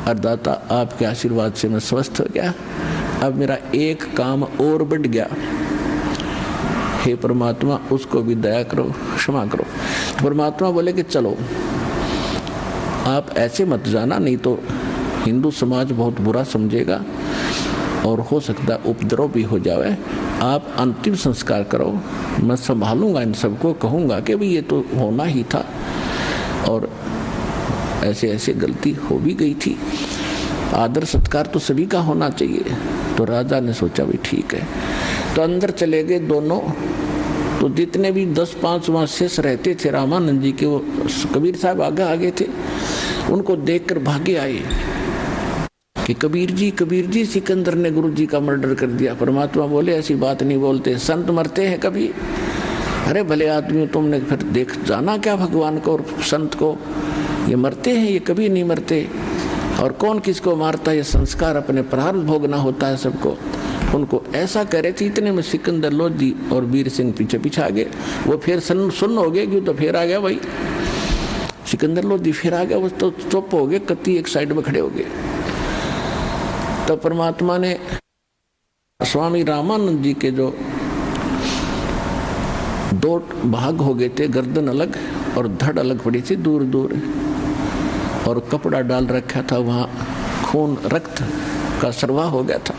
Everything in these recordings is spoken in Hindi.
और दाता आपके आशीर्वाद से मैं स्वस्थ हो गया, अब मेरा एक काम और बढ़ गया, हे परमात्मा उसको भी दया करो, क्षमा करो। परमात्मा बोले कि चलो आप ऐसे मत जाना, नहीं तो हिंदू समाज बहुत बुरा समझेगा और हो सकता है उपद्रव भी हो जाए। आप अंतिम संस्कार करो, मैं संभालूंगा इन सबको, कहूँगा कि भाई ये तो होना ही था और ऐसे ऐसे गलती हो भी गई थी, आदर सत्कार तो सभी का होना चाहिए। तो राजा ने सोचा भी ठीक है, तो अंदर चले गए दोनों। तो जितने भी 10-5 वहाँ शेष रहते थे रामानंद जी के, वो कबीर साहब आगे थे, उनको देखकर भागे आए कि कबीर जी सिकंदर ने गुरु जी का मर्डर कर दिया। परमात्मा बोले ऐसी बात नहीं बोलते, संत मरते हैं कभी? अरे भले आदमी, तुमने फिर देख जाना क्या भगवान को और संत को, ये मरते हैं, ये कभी नहीं मरते। और कौन किसको मारता है, ये संस्कार अपने प्रारब्ध भोगना होता है सबको। उनको ऐसा कह रहे थे, इतने में सिकंदर लोधी और वीर सिंह पीछे आ गए। वो फिर सुन हो गए, क्यों तो फिर आ गया भाई सिकंदर लोधी, फिर आ गया। वो तो चुप हो गए, कत्ती एक साइड में खड़े हो गए। तो परमात्मा ने स्वामी रामानंद जी के जो 2 भाग हो गए थे, गर्दन अलग और धड़ अलग पड़ी थी दूर दूर, और कपड़ा डाल रखा था, वहां खून रक्त का सरवाह हो गया था।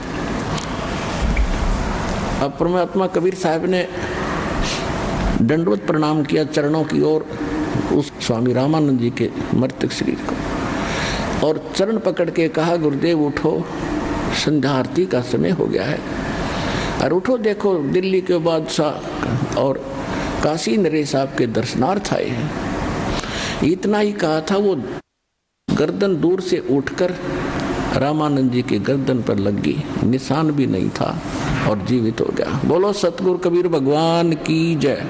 अब परमात्मा कबीर साहब ने दंडवत प्रणाम किया चरणों की ओर उस स्वामी रामानंद जी के मृतक शरीर को, और चरण पकड़ के कहा, गुरुदेव उठो, संध्या आरती का समय हो गया है, और उठो, देखो दिल्ली के बादशाह और काशी नरेश आपके दर्शनार्थ आए हैं। इतना ही कहा था, वो गर्दन दूर से उठकर रामानंद जी के गर्दन पर लग गई, निशान भी नहीं था और जीवित हो गया। बोलो सतगुरु कबीर भगवान की जय।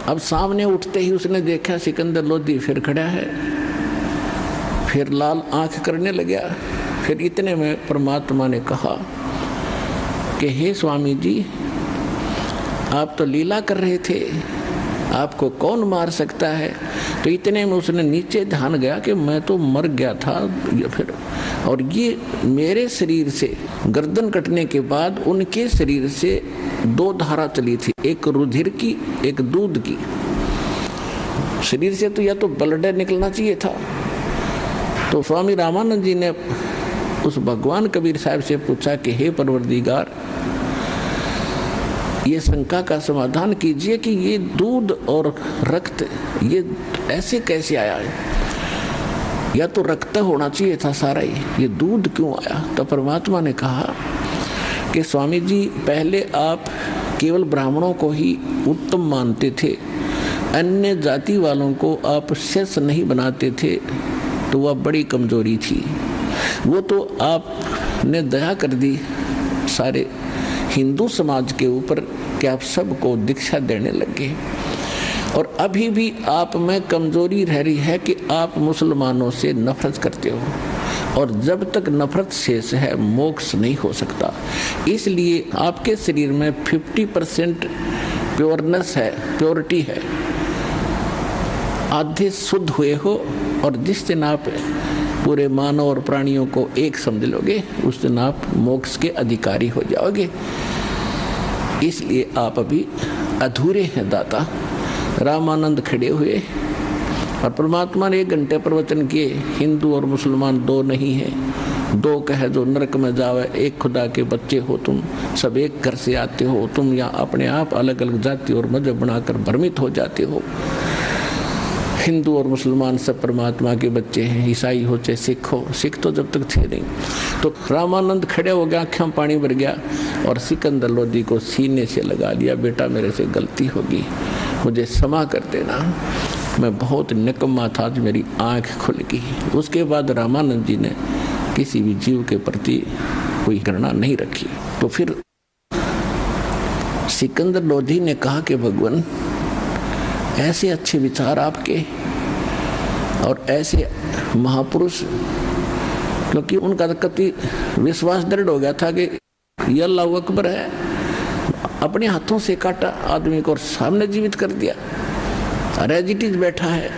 अब सामने उठते ही उसने देखा सिकंदर लोधी फिर खड़ा है, फिर लाल आंख करने लगा। फिर इतने में परमात्मा ने कहा कि हे स्वामी जी, आप तो लीला कर रहे थे, आपको कौन मार सकता है? तो इतने में उसने नीचे ध्यान गया कि मैं तो मर गया था फिर, और ये मेरे शरीर से गर्दन कटने के बाद उनके शरीर से 2 धारा चली थी, एक रुधिर की, एक दूध की। शरीर से तो या तो ब्लड निकलना चाहिए था। तो स्वामी रामानंद जी ने उस भगवान कबीर साहब से पूछा कि हे परवरदिगार, ये शंका का समाधान कीजिए कि ये दूध और रक्त ये ऐसे कैसे आया है? या तो रक्त होना चाहिए था सारा ही, ये दूध क्यों आया? तो परमात्मा ने कहा कि स्वामी जी, पहले आप केवल ब्राह्मणों को ही उत्तम मानते थे, अन्य जाति वालों को आप शेष नहीं बनाते थे, तो वह बड़ी कमजोरी थी। वो तो आपने दया कर दी सारे हिंदू समाज के ऊपर कि आप सबको दीक्षा देने लगे, और अभी भी आप में कमजोरी रह रही है कि आप मुसलमानों से नफरत करते हो, और जब तक नफरत शेष है मोक्ष नहीं हो सकता। इसलिए आपके शरीर में 50% प्योरनेस है, प्योरिटी है, आधे शुद्ध हुए हो, और जिस दिन आप पूरे मानव और प्राणियों को एक समझ लोगे, उस दिन आप मोक्ष के अधिकारी हो जाओगे। इसलिए आप अभी अधूरे हैं दाता। रामानंद खड़े हुए और परमात्मा ने 1 घंटे प्रवचन किए। हिंदू और मुसलमान 2 नहीं है, 2 कहे जो नरक में जावे, एक खुदा के बच्चे हो तुम, सब एक घर से आते हो, तुम यहाँ अपने आप अलग अलग जाति और मजहब बनाकर भ्रमित हो जाते हो। हिंदू और मुसलमान सब परमात्मा के बच्चे हैं, ईसाई हो चाहे सिख हो, सिख तो जब तक थे नहीं। तो रामानंद खड़े हो गया, आँखों में पानी भर गया और सिकंदर लोधी को सीने से लगा लिया, बेटा मेरे से गलती होगी, मुझे क्षमा कर देना, मैं बहुत निकम्मा था, आज मेरी आँख खुल गई। उसके बाद रामानंद जी ने किसी भी जीव के प्रति कोई घृणा नहीं रखी। तो फिर सिकंदर लोधी ने कहा कि भगवान, ऐसे अच्छे विचार आपके और ऐसे महापुरुष, क्योंकि उनका कति विश्वास दृढ़ हो गया था कि ये अल्लाह अकबर है, अपने हाथों से काटा आदमी को और सामने जीवित कर दिया। रेजिटीज बैठा है,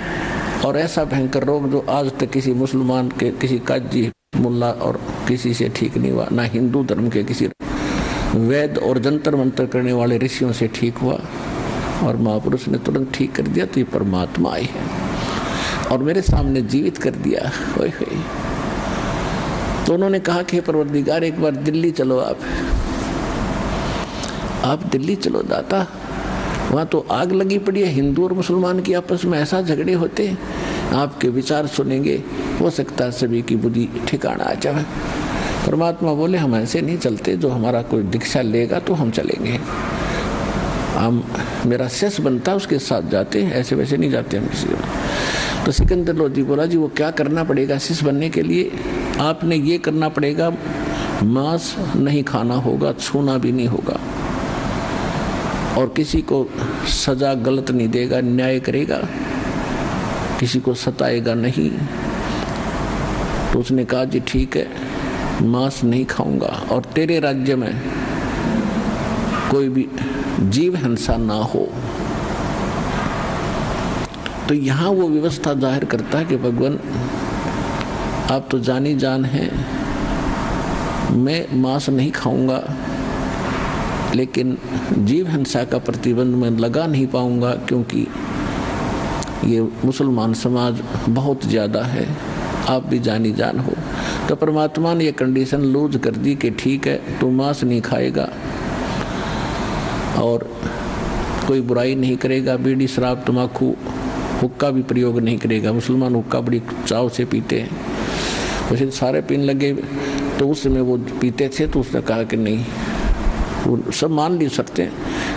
और ऐसा भयंकर रोग जो आज तक किसी मुसलमान के, किसी काजी मुल्ला और किसी से ठीक नहीं हुआ, ना हिंदू धर्म के किसी वैद और जंतर मंतर करने वाले ऋषियों से ठीक हुआ, और महापुरुष ने तुरंत ठीक कर दिया। तो ये परमात्मा आई है और मेरे सामने जीवित कर दिया। होय होय। तो उन्होंने कहा कि परवरदिगार एक बार दिल्ली चलो, आप दिल्ली चलो दाता, वहाँ तो आग लगी पड़ी है, हिंदू और मुसलमान की आपस में ऐसा झगड़े होते हैं, आपके विचार सुनेंगे, हो सकता है सभी की बुद्धि ठिकाना आ जाए। परमात्मा बोले हम ऐसे नहीं चलते, जो हमारा कोई दीक्षा लेगा तो हम चलेंगे, हम मेरा शिष्य बनता उसके साथ जाते हैं, ऐसे वैसे नहीं जाते हम किसी को। तो सिकंदर लोधी बोला जी वो क्या करना पड़ेगा शिष्य बनने के लिए? आपने ये करना पड़ेगा, मांस नहीं खाना होगा, छूना भी नहीं होगा, और किसी को सजा गलत नहीं देगा, न्याय करेगा, किसी को सताएगा नहीं। तो उसने कहा जी ठीक है, मांस नहीं खाऊंगा, और तेरे राज्य में कोई भी जीव हिंसा ना हो। तो यहाँ वो व्यवस्था जाहिर करता है कि भगवान आप तो जानी जान हैं, मैं मांस नहीं खाऊंगा, लेकिन जीव हिंसा का प्रतिबंध मैं लगा नहीं पाऊंगा, क्योंकि ये मुसलमान समाज बहुत ज़्यादा है, आप भी जानी जान हो। तो परमात्मा ने ये कंडीशन लूज कर दी कि ठीक है, तू मांस नहीं खाएगा और कोई बुराई नहीं करेगा, बीड़ी शराब तम्बाकू हुक्का भी प्रयोग नहीं करेगा। मुसलमान हुक्का बड़ी चाव से पीते हैं, वैसे सारे पीने लगे, तो उस समय वो पीते थे, तो उसने कहा कि नहीं, वो सब मान नहीं सकते,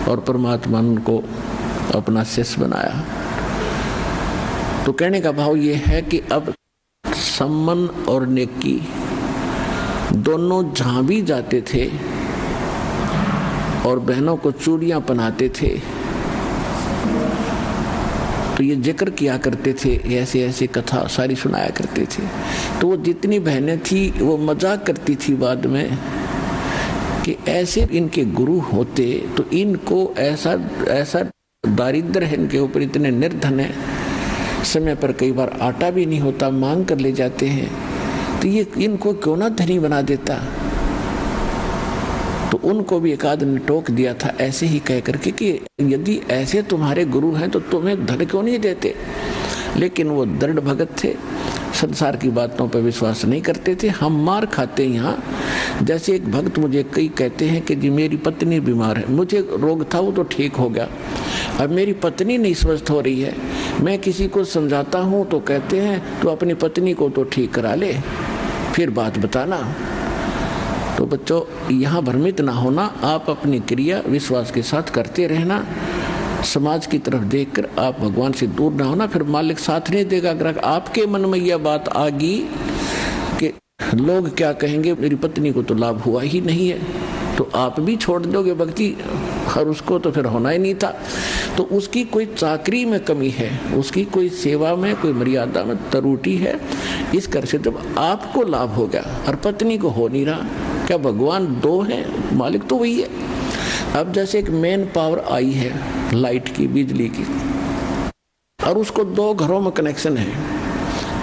और परमात्मा ने उनको अपना शिष्य बनाया। तो कहने का भाव ये है कि अब सम्मन और नेकी दोनों जहाँ भी जाते थे और बहनों को चूड़ियाँ पहनाते थे, तो ये जिक्र किया करते थे, ऐसे ऐसे कथा सारी सुनाया करते थे। तो वो जितनी बहनें थी वो मजाक करती थी बाद में कि ऐसे इनके गुरु होते तो इनको ऐसा ऐसा दारिद्र है इनके ऊपर, इतने निर्धन है, समय पर कई बार आटा भी नहीं होता, मांग कर ले जाते हैं, तो ये इनको क्यों ना धनी बना देता। तो उनको भी एक आदमी ने टोक दिया था ऐसे ही कह करके कि यदि ऐसे तुम्हारे गुरु हैं तो तुम्हें धन क्यों नहीं देते। लेकिन वो दृढ़ भगत थे, संसार की बातों पर विश्वास नहीं करते थे। हम मार खाते यहाँ, जैसे एक भक्त मुझे कई कहते हैं कि जी मेरी पत्नी बीमार है, मुझे रोग था वो तो ठीक हो गया, अब मेरी पत्नी नहीं स्वस्थ हो रही है, मैं किसी को समझाता हूँ तो कहते हैं तो अपनी पत्नी को तो ठीक करा ले, फिर बात बताना। तो बच्चों यहाँ भ्रमित ना होना, आप अपनी क्रिया विश्वास के साथ करते रहना, समाज की तरफ देखकर आप भगवान से दूर ना होना, फिर मालिक साथ नहीं देगा। अगर आपके मन में यह बात आ गई कि लोग क्या कहेंगे, मेरी पत्नी को तो लाभ हुआ ही नहीं है, तो आप भी छोड़ दोगे भक्ति, और उसको तो फिर होना ही नहीं था। तो उसकी कोई चाकरी में कमी है, उसकी कोई सेवा में कोई मर्यादा में त्रुटि है, इस कर से जब आपको लाभ हो गया और पत्नी को हो नहीं रहा, क्या भगवान दो हैं, मालिक तो वही है। अब जैसे एक मेन पावर आई है लाइट की, बिजली की, और उसको दो घरों में कनेक्शन है,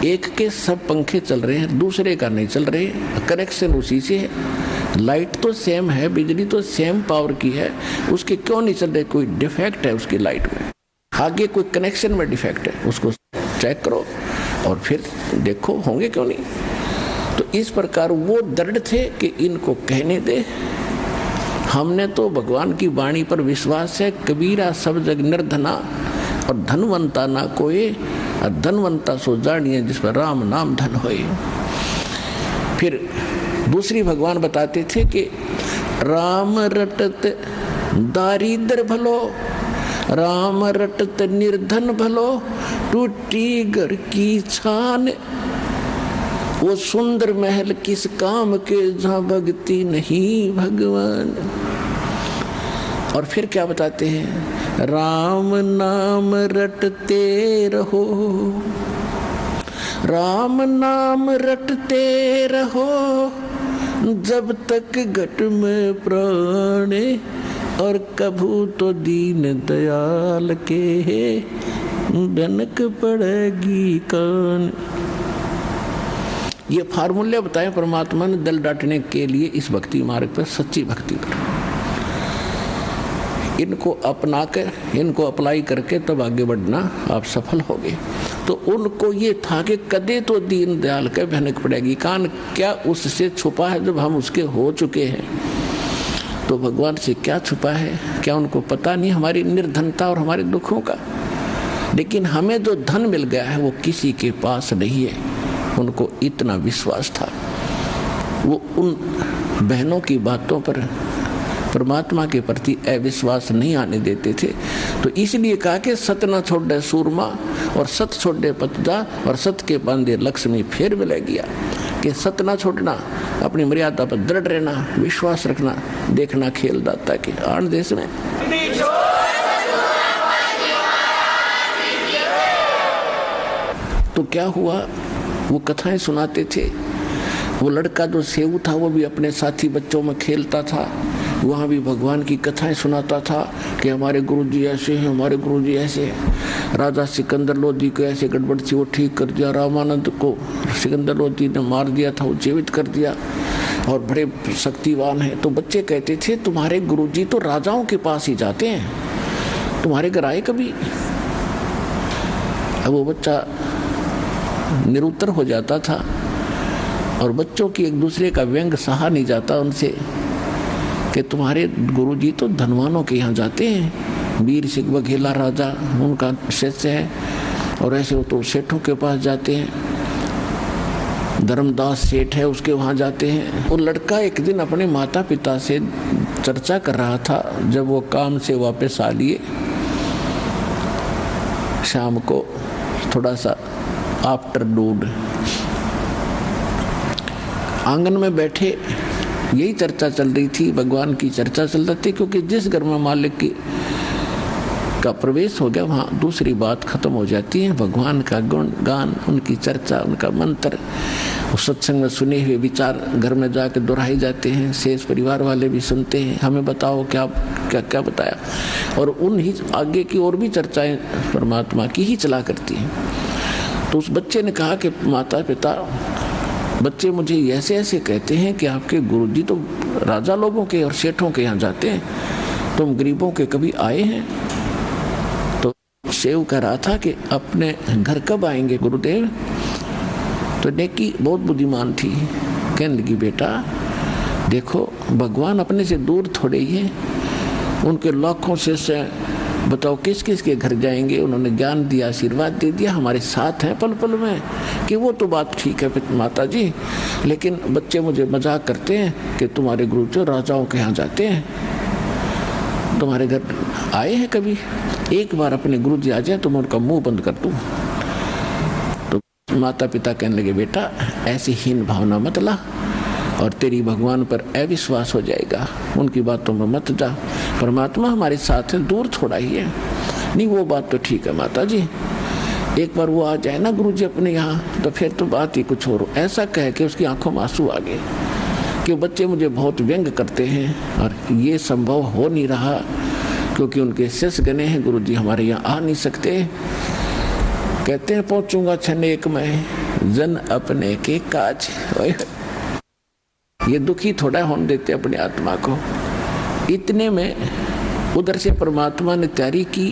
एक के सब पंखे चल रहे हैं, दूसरे का नहीं चल रहे, कनेक्शन उसी से है। लाइट तो सेम है, बिजली तो सेम पावर की है, उसके क्यों नहीं चल रहे, कोई डिफेक्ट है उसकी लाइट में, आगे कोई कनेक्शन में डिफेक्ट है, उसको चेक करो और फिर देखो होंगे क्यों नहीं। तो इस प्रकार वो दृढ़ थे कि इनको कहने दे, हमने तो भगवान की वाणी पर विश्वास है, कबीरा सब जग निर्धना और धनवंता ना कोई, धनवंता सो जानिए जिस पर राम नाम धन होए। फिर दूसरी भगवान बताते थे कि राम रटत दारिद्र भलो, राम रटत निर्धन भलो, टूटी घर की छान, वो सुंदर महल किस काम के जहाँ भक्ति नहीं भगवान। और फिर क्या बताते हैं, राम नाम रटते रहो, राम नाम रटते रहो, जब तक घट में प्राणे, और कभू तो दीन दयाल के डनक पड़ेगी कान। ये फार्मूले बताए परमात्मा ने दल डांटने के लिए इस भक्ति मार्ग पर, सच्ची भक्ति पर। इनको अपना कर, इनको अप्लाई करके तब आगे बढ़ना आप सफल होगे। तो उनको ये था कि कदे तो दीन दयाल के भनक पड़ेगी कान, क्या उससे छुपा है जब हम उसके हो चुके हैं। तो भगवान से क्या छुपा है, क्या उनको पता नहीं हमारी निर्धनता और हमारे दुखों का। लेकिन हमें जो धन मिल गया है वो किसी के पास नहीं है। उनको इतना विश्वास था, वो उन बहनों की बातों पर परमात्मा के प्रति अविश्वास नहीं आने देते थे। तो इसलिए कहा कि सत न छोड़े सूरमा और सत छोड़े पतदा और सत के बांधे लक्ष्मी फिर मिले गया। कि सत न छोड़ना, अपनी मर्यादा पर दृढ़ रहना, विश्वास रखना, देखना खेल दाता के आन देश में। तो क्या हुआ, वो कथाएं सुनाते थे। वो लड़का जो सेऊ था वो भी अपने साथी बच्चों में खेलता था, वहाँ भी भगवान की कथाएं सुनाता था कि हमारे गुरुजी ऐसे हैं, हमारे गुरुजी ऐसे हैं। राजा सिकंदर लोधी को ऐसे गड़बड़ थी वो ठीक कर दिया, रामानंद को सिकंदर लोधी ने मार दिया था वो जीवित कर दिया, और बड़े शक्तिवान हैं। तो बच्चे कहते थे तुम्हारे गुरुजी तो राजाओं के पास ही जाते हैं, तुम्हारे घर आए कभी? अब वो बच्चा निरुत्तर हो जाता था, और बच्चों की एक दूसरे का व्यंग सहा नहीं जाता उनसे कि तुम्हारे गुरुजी तो धनवानों के यहाँ जाते हैं, वीर सिंह बघेला राजा उनका शिष्य है, और ऐसे वो तो सेठों के पास जाते हैं, धर्मदास सेठ है उसके वहाँ जाते हैं। वो लड़का एक दिन अपने माता पिता से चर्चा कर रहा था, जब वो काम से वापस आ लिए शाम को थोड़ा सा आफ्टरनून, आंगन में बैठे यही चर्चा चल रही थी, भगवान की चर्चा चल रही थी। क्योंकि जिस घर में मालिक की का प्रवेश हो गया वहाँ दूसरी बात खत्म हो जाती है। भगवान का गुण गान, उनकी चर्चा, उनका मंत्र, सत्संग में सुने हुए विचार घर में जाकर दोहराए जाते हैं। शेष परिवार वाले भी सुनते हैं, हमें बताओ क्या क्या क्या बताया, और उन ही आगे की और भी चर्चाएं परमात्मा की ही चला करती हैं। तो उस बच्चे ने कहा कि माता पिता, बच्चे मुझे ऐसे ऐसे कहते हैं कि आपके गुरुजी तो राजा लोगों के और सेठों के यहाँ जाते हैं, तुम गरीबों के कभी आए हैं? तो सेव कह रहा था कि अपने घर कब आएंगे गुरुदेव? तो नेकी बहुत बुद्धिमान थी, कहने लगी बेटा देखो भगवान अपने से दूर थोड़े ही है, उनके लाखों से बताओ किस किस के घर जाएंगे। उन्होंने ज्ञान दिया, आशीर्वाद दे दिया, हमारे साथ हैं पल पल में, कि वो तो बात ठीक है माता जी, लेकिन बच्चे मुझे मजाक करते हैं कि तुम्हारे गुरु जो राजाओं के यहाँ जाते हैं, तुम्हारे घर आए हैं कभी? एक बार अपने गुरु जी आ जाए तो मैं उनका मुंह बंद कर दूं। तो माता पिता कहने लगे बेटा ऐसी हीन भावना मत ला, और तेरी भगवान पर अविश्वास हो जाएगा, उनकी बातों में मत जा, परमात्मा हमारे साथ है, दूर थोड़ा ही है। नहीं वो बात तो ठीक है माता जी, एक बार वो आ जाए ना गुरुजी अपने यहाँ तो फिर तो बात ही कुछ और। ऐसा कह के उसकी आंखों में आंसू आ गए कि बच्चे मुझे बहुत व्यंग करते हैं, और ये संभव हो नहीं रहा क्योंकि उनके शिष्य गने हैं, गुरुजी हमारे यहाँ आ नहीं सकते। कहते हैं पहुंचूंगा क्षण एक में जन अपने के काज। ये दुखी थोड़ा होने देते अपनी आत्मा को। इतने में उधर से परमात्मा ने तैयारी की।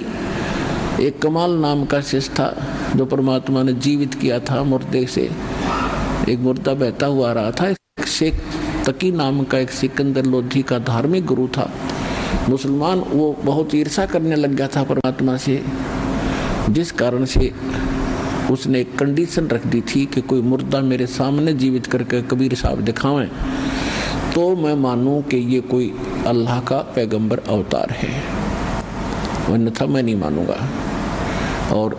एक कमाल नाम का शिष्य था जो परमात्मा ने जीवित किया था मुर्दे से, एक मुर्दा बहता हुआ आ रहा था। शेख तकी नाम का एक सिकंदर लोधी का धार्मिक गुरु था, मुसलमान। वो बहुत ईर्ष्या करने लग गया था परमात्मा से, जिस कारण से उसने एक कंडीशन रख दी थी कि कोई मुर्दा मेरे सामने जीवित करके कबीर साहब दिखावें तो मैं मानूं कि ये कोई अल्लाह का पैगंबर अवतार है, अन्यथा मैं नहीं मानूंगा, और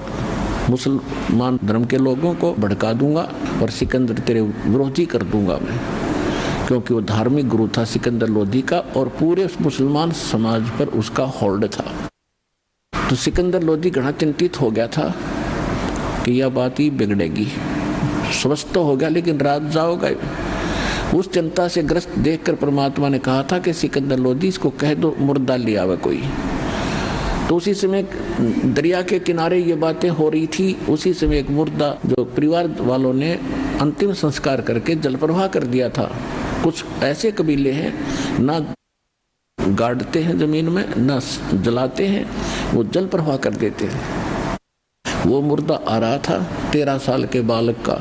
मुसलमान धर्म के लोगों को भड़का दूंगा और सिकंदर तेरे विरोधी कर दूंगा मैं। क्योंकि वो धार्मिक गुरु था सिकंदर लोधी का, और पूरे मुसलमान समाज पर उसका होल्ड था। तो सिकंदर लोधी घना चिंतित हो गया था कि यह बात ही बिगड़ेगी। स्वस्थ तो हो गया लेकिन रात जाओगा। उस चिंता से ग्रस्त देखकर परमात्मा ने कहा था कि सिकंदर लोधी इसको कह दो मुर्दा ले आवे कोई। तो उसी समय दरिया के किनारे ये बातें हो रही थी। उसी समय एक मुर्दा जो परिवार वालों ने अंतिम संस्कार करके जल प्रवाह कर दिया था। कुछ ऐसे कबीले हैं ना गाड़ते हैं जमीन में, ना जलाते हैं, वो जल प्रवाह कर देते हैं। वो मुर्दा आ रहा था 13 साल के बालक का।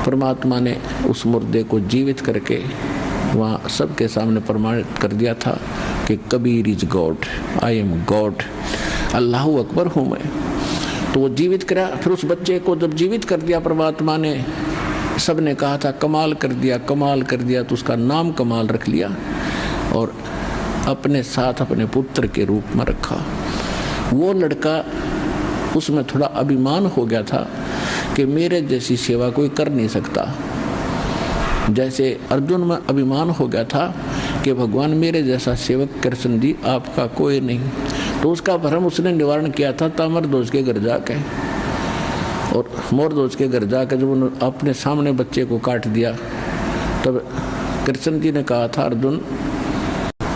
परमात्मा ने उस मुर्दे को जीवित करके वहाँ सबके सामने प्रमाणित कर दिया था कि Kabir is God, I am God, अल्लाह अकबर हूँ मैं। तो वो जीवित करा। फिर उस बच्चे को जब जीवित कर दिया परमात्मा ने, सब ने कहा था कमाल कर दिया, कमाल कर दिया। तो उसका नाम कमाल रख लिया और अपने साथ अपने पुत्र के रूप में रखा। वो लड़का, उसमें थोड़ा अभिमान हो गया था कि मेरे जैसी सेवा कोई कर नहीं सकता। जैसे अर्जुन में अभिमान हो गया था कि भगवान मेरे जैसा सेवक कृष्ण जी आपका कोई नहीं। तो उसका भ्रम उसने निवारण किया था ताम्रध्वज के घर जाके। और मोरध्वज के घर जाकर जब उन्होंने अपने सामने बच्चे को काट दिया, तब कृष्ण जी ने कहा था अर्जुन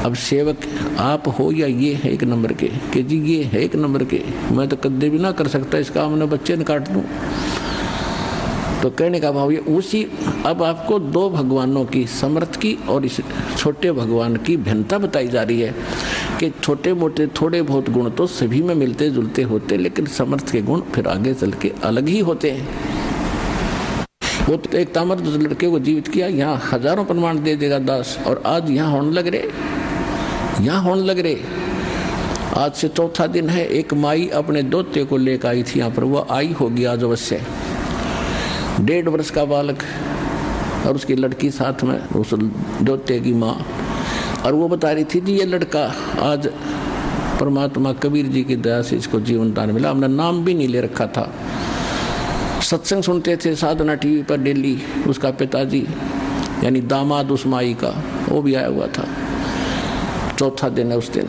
अब सेवक आप हो या ये है एक नंबर के? कि जी ये है एक नंबर के, मैं तो कदे भी ना कर सकता इसका, हमने बच्चे ने काट दूं। तो कहने का भाव ये उसी, अब आपको दो भगवानों की, समर्थ की और इस छोटे भगवान की भिन्नता बताई जा रही है कि छोटे मोटे थोड़े बहुत गुण तो सभी में मिलते जुलते होते, लेकिन समर्थ के गुण फिर आगे चल के अलग ही होते हैं। वो तो एक ताम्रध्वज लड़के को जीवित किया, यहाँ हजारों प्रमाण दे देगा दास, और आज यहाँ होने लग रहे, यहाँ होने लग रहे। आज से चौथा दिन है। एक माई अपने दोते को लेकर आई थी यहाँ पर, वो आई होगी आज अवश्य, 1.5 वर्ष का बालक और उसकी लड़की साथ में, उस दोते की माँ। और वो बता रही थी जी ये लड़का आज परमात्मा कबीर जी की दया से इसको जीवन दान मिला, हमने नाम भी नहीं ले रखा था। सत्संग सुनते थे साधना टीवी पर डेली। उसका पिताजी यानी दामाद उस माई का, वो भी आया हुआ था। चौथा दिन है उस दिन।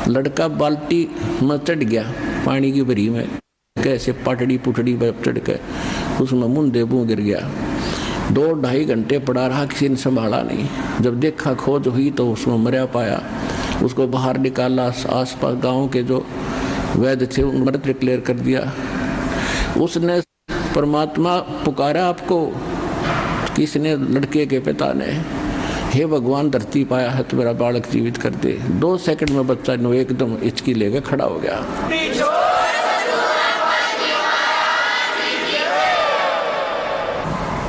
लड़का बाल्टी में चढ़ गया पानी की भरी में, कैसे पटड़ी पुटड़ी पर चढ़ के उसमें मुंदे मुँह गिर गया। 2-2.5 घंटे पड़ा रहा, किसी ने संभाला नहीं। जब देखा खोज हुई तो उसमें मरा पाया। उसको बाहर निकाला, आसपास गांव के जो वैद्य थे उन मृत डिक्लेयर कर दिया। उसने परमात्मा पुकारा आपको, किसने? लड़के के पिता ने। हे भगवान धरती पाया है तो मेरा बालक जीवित कर दे। 2 सेकंड में बच्चा एकदम हिचकी लेकर खड़ा हो गया।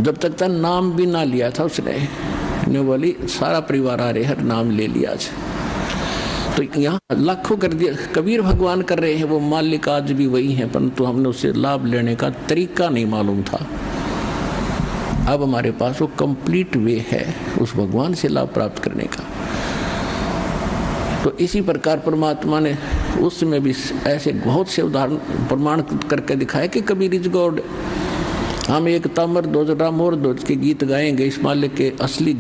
जब तक था नाम भी ना लिया था उसने, ने बोली सारा परिवार आ रहे हैं, नाम ले लिया आज। तो यहाँ लाखों कर दिया, कबीर भगवान कर रहे हैं, वो मालिक आज भी वही हैं, परंतु हमने उससे लाभ लेने का तरीका नहीं मालूम था। अब हमारे पास वो कंप्लीट वे है उस भगवान से लाभ प्राप्त करने का। तो इसी प्रकार परमात्मा ने उसमें भी ऐसे बहुत से उदाहरण प्रमाण करके दिखाए कि कबीर इज गॉड। हम एक ताम्रध्वज मोरध्वज के गीत गाएंगे, इस मालिक के असली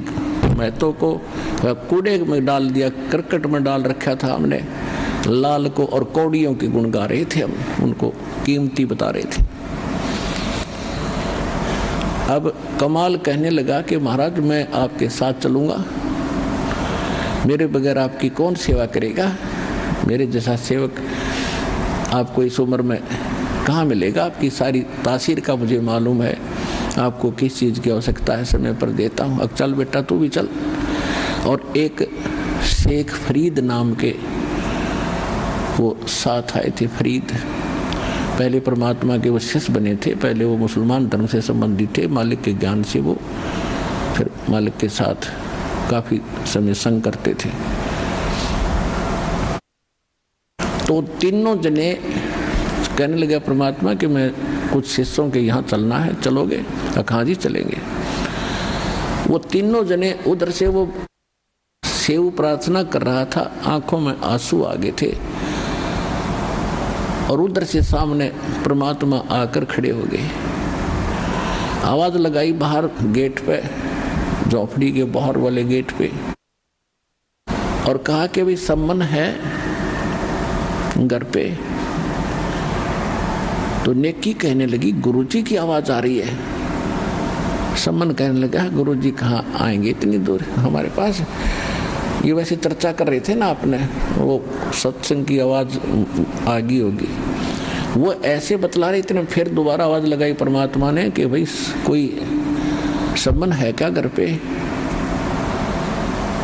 महत्व को कूड़े में डाल दिया, करकट में डाल रखा था हमने लाल को, और कौड़ियों के गुण गा रहे थे हम, उनको कीमती बता रहे थे। अब कमाल कहने लगा कि महाराज मैं आपके साथ चलूंगा, मेरे बगैर आपकी कौन सेवा करेगा? मेरे जैसा सेवक आपको इस उम्र में कहाँ मिलेगा? आपकी सारी तासीर का मुझे मालूम है, आपको किस चीज़ की आवश्यकता है, समय पर देता हूँ। अब चल बेटा तू भी चल। और एक शेख फरीद नाम के वो साथ आए थे। फरीद पहले परमात्मा के वो शिष्य बने थे, पहले वो मुसलमान धर्म से संबंधित थे, मालिक के ज्ञान से वो फिर मालिक के साथ काफ़ी समय संग करते थे। तो तीनों जने कहने लगे परमात्मा कि मैं कुछ शिष्यों के यहाँ चलना है, चलोगे? कहाँ जी चलेंगे। वो तीनों जने उधर से वो सेव प्रार्थना कर रहा था, आंखों में आंसू आ गए थे, और उधर से सामने परमात्मा आकर खड़े हो गए। आवाज लगाई बाहर गेट पे, झोपड़ी के बाहर वाले गेट पे, और कहा कि भाई सम्मन है घर पे। तो नेकी कहने लगी गुरुजी की आवाज आ रही है। सम्मन कहने लगा गुरुजी कहाँ आएंगे इतनी दूर हमारे पास? ये वैसे चर्चा कर रहे थे ना आपने, वो सत्संग की आवाज आ गई होगी, वो ऐसे बतला रहे थे। फिर दोबारा आवाज लगाई परमात्मा ने कि भाई कोई संबंध है क्या घर पे?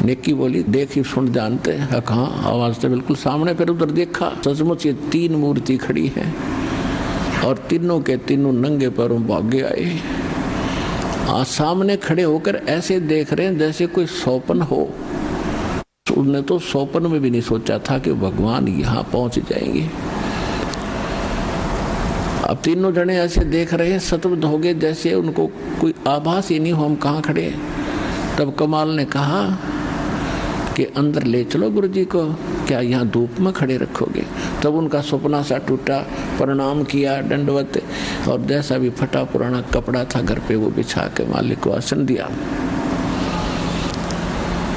नेकी बोली, देखी सुन जानते हैं। हाँ, आवाज तो बिल्कुल सामने। फिर उधर देखा, सचमुच ये 3 मूर्ति खड़ी है और तीनों के तीनों नंगे पैरों भागे आए। सामने खड़े होकर ऐसे देख रहे हैं जैसे कोई स्वप्न हो। उसने तो स्वप्न में भी नहीं सोचा था कि भगवान यहाँ पहुंच जाएंगे। अब तीनों जने ऐसे देख रहे हैं, सतबद्ध हो गए, जैसे उनको कोई आभास ही नहीं हो हम कहाँ खड़े हैं। तब कमाल ने कहा कि अंदर ले चलो गुरुजी को, क्या यहाँ धूप में खड़े रखोगे? तब उनका सपना सा टूटा, प्रणाम किया, दंडवत, और जैसा भी फटा पुराना कपड़ा था घर पे वो बिछा के मालिक को आसन दिया।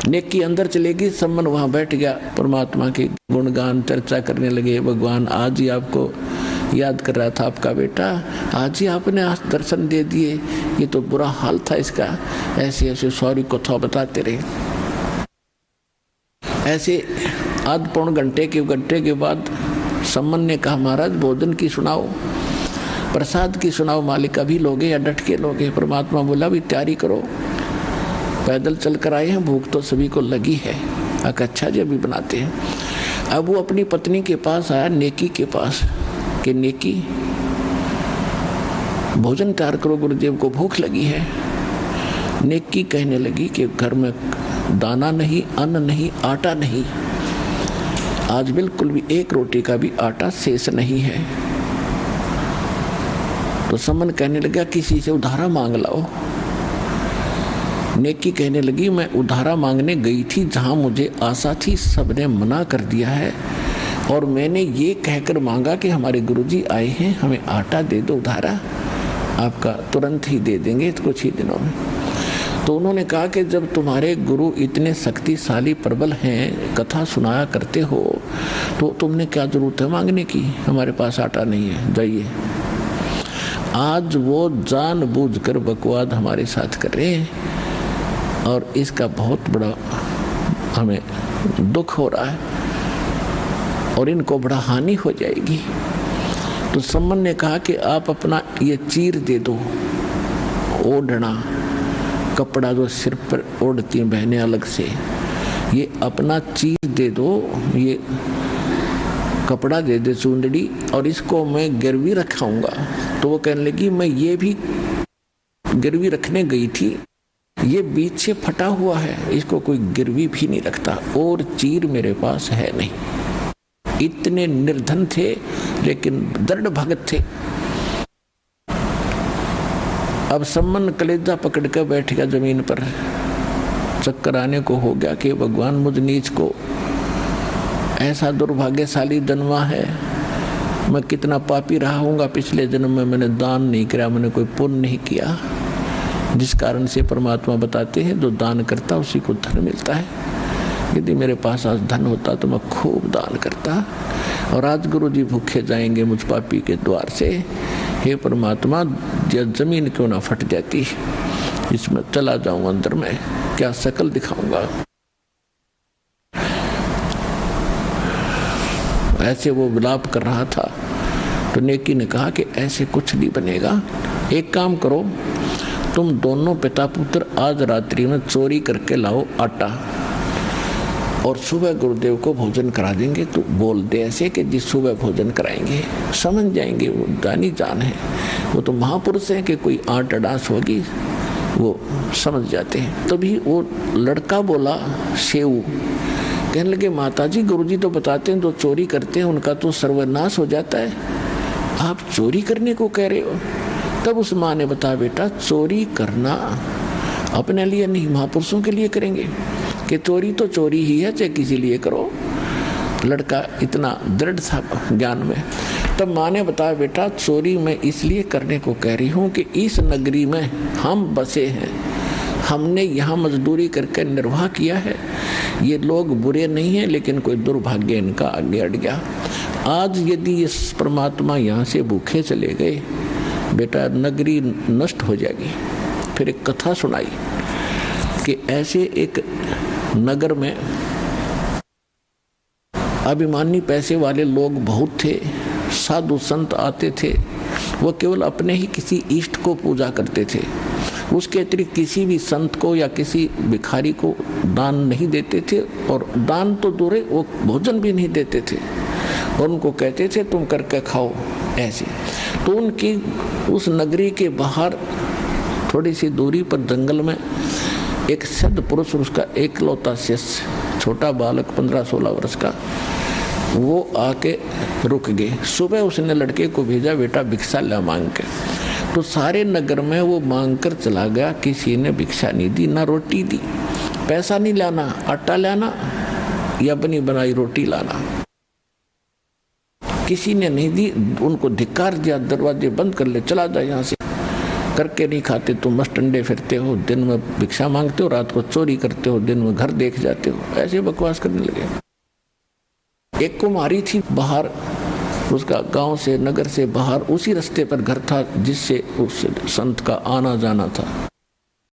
नेकी अंदर चलेगी, सम्मन वहां बैठ गया, परमात्मा के गुणगान चर्चा करने लगे। भगवान आज ही आपको याद कर रहा था आपका बेटा, आज ही आपने आज दर्शन दे दिए, ये तो बुरा हाल था इसका। ऐसे ऐसे सॉरी कथा बताते रहे। ऐसे आध पौन घंटे के बाद सम्मन ने कहा महाराज भोजन की सुनाओ, प्रसाद की सुनाओ, मालिक अभी लोगे या डट के लोगे? परमात्मा बोला भी तैयारी करो, पैदल चल कर आए हैं, भूख तो सभी को लगी है। अच्छा जी अभी बनाते हैं। अब वो अपनी पत्नी के पास आया, नेकी के पास, कि नेकी भोजन तैयार करो, गुरुदेव को भूख लगी है। नेकी कहने लगी कि घर में दाना नहीं, अन्न नहीं, आटा नहीं, आज बिल्कुल भी एक रोटी का भी आटा शेष नहीं है। तो सम्मन कहने लगा किसी से उधारा मांग लाओ। नेकी कहने लगी मैं उधारा मांगने गई थी, जहां मुझे आशा थी सबने मना कर दिया है, और मैंने ये कहकर मांगा कि हमारे गुरुजी आए हैं, हमें आटा दे दो उधारा, आपका तुरंत ही दे देंगे कुछ ही दिनों में। तो उन्होंने कहा कि जब तुम्हारे गुरु इतने शक्तिशाली प्रबल हैं, कथा सुनाया करते हो, तो तुमने क्या जरूरत है मांगने की? हमारे पास आटा नहीं है, जाइए। आज वो जानबूझकर बकवाद हमारे साथ कर रहे हैं और इसका बहुत बड़ा हमें दुख हो रहा है और इनको बड़ा हानि हो जाएगी। तो सम्मन ने कहा कि आप अपना ये चीर दे दो, ओढ़ना कपड़ा जो सिर पर ओढ़ती बहनें अलग से, ये अपना चीर दे दो, ये कपड़ा दे दे चुंदड़ी, और इसको मैं गिरवी रखाऊंगा। तो वो कहने लगी मैं ये भी गिरवी रखने गई थी, ये बीच से फटा हुआ है, इसको कोई गिरवी भी नहीं रखता, और चीर मेरे पास है नहीं। इतने निर्धन थे लेकिन दृढ़ भगत थे। अब सम्मन कलेजा पकड़ कर बैठ गया जमीन पर, चक्कर आने को हो गया कि भगवान मुझ नीच को ऐसा दुर्भाग्यशाली जन्मा है, मैं कितना पापी रहा हूँगा पिछले जन्म में, मैंने दान नहीं किया, मैंने कोई पुण्य नहीं किया, जिस कारण से परमात्मा बताते हैं जो दान करता उसी को धन मिलता है। यदि मेरे पास आज धन होता तो मैं खूब दान करता, और आज गुरुजी भूखे जाएंगे मुझ पापी के द्वार से। हे परमात्मा जमीन क्यों ना फट जाती, इसमें चला जाऊं अंदर में, क्या शकल दिखाऊंगा। ऐसे वो विलाप कर रहा था। तो नेकी ने कहा कि ऐसे कुछ नहीं बनेगा, एक काम करो, तुम दोनों पिता पुत्र आज रात्रि में चोरी करके लाओ आटा, और सुबह गुरुदेव को भोजन करा देंगे। तो बोल दे ऐसे कि जिस सुबह भोजन कराएंगे, समझ जाएंगे, वो जानी जान है, वो तो महापुरुष हैं कि कोई आट अडास होगी, वो समझ जाते हैं। तभी वो लड़का बोला शेऊ, कहने लगे माताजी गुरुजी तो बताते हैं जो चोरी करते हैं उनका तो सर्वनाश हो जाता है, आप चोरी करने को कह रहे हो। तब उस माँ ने बताया बेटा चोरी करना अपने लिए नहीं महापुरुषों के लिए करेंगे, कि चोरी तो चोरी ही है, चाहे किसी लिए करो। लड़का इतना दृढ़ था ज्ञान में। तब माँ ने बताया बेटा चोरी मैं इसलिए करने को कह रही हूँ कि इस नगरी में हम बसे हैं, हमने यहाँ मजदूरी करके निर्वाह किया है। ये लोग बुरे नहीं हैं लेकिन कोई दुर्भाग्य इनका आगे अड़ गया। आज यदि ये परमात्मा यहाँ से भूखे चले गए बेटा नगरी नष्ट हो जाएगी। फिर एक कथा सुनाई कि ऐसे एक नगर में अभिमानी पैसे वाले लोग बहुत थे, साधु संत आते थे, वो केवल अपने ही किसी इष्ट को पूजा करते थे, उसके अतिरिक्त किसी भी संत को या किसी भिखारी को दान नहीं देते थे, और दान तो दूर है, वो भोजन भी नहीं देते थे, और उनको कहते थे तुम करके खाओ ऐसे। तो उनकी उस नगरी के बाहर थोड़ी सी दूरी पर जंगल में एक सिद्ध पुरुष, उसका एकलौता शिष्य छोटा बालक 15-16 वर्ष का, वो आके रुक गए। सुबह उसने लड़के को भेजा, बेटा भिक्षा ला मांग के। तो सारे नगर में वो मांग कर चला गया, किसी ने भिक्षा नहीं दी, ना रोटी दी। पैसा नहीं लाना, आटा लाना या बनी बनाई रोटी लाना, किसी ने नहीं दी। उनको धिक्कार दिया, दरवाजे बंद कर ले, चला जा यहाँ से, करके नहीं खाते तुम, मस्टंडे फिरते हो, दिन में भिक्षा मांगते हो, रात को चोरी करते हो, दिन में घर देख जाते हो, ऐसे बकवास करने लगे। एक कुमारी थी बाहर, उसका गांव से, नगर से बाहर उसी रास्ते पर घर था जिससे उस संत का आना जाना था।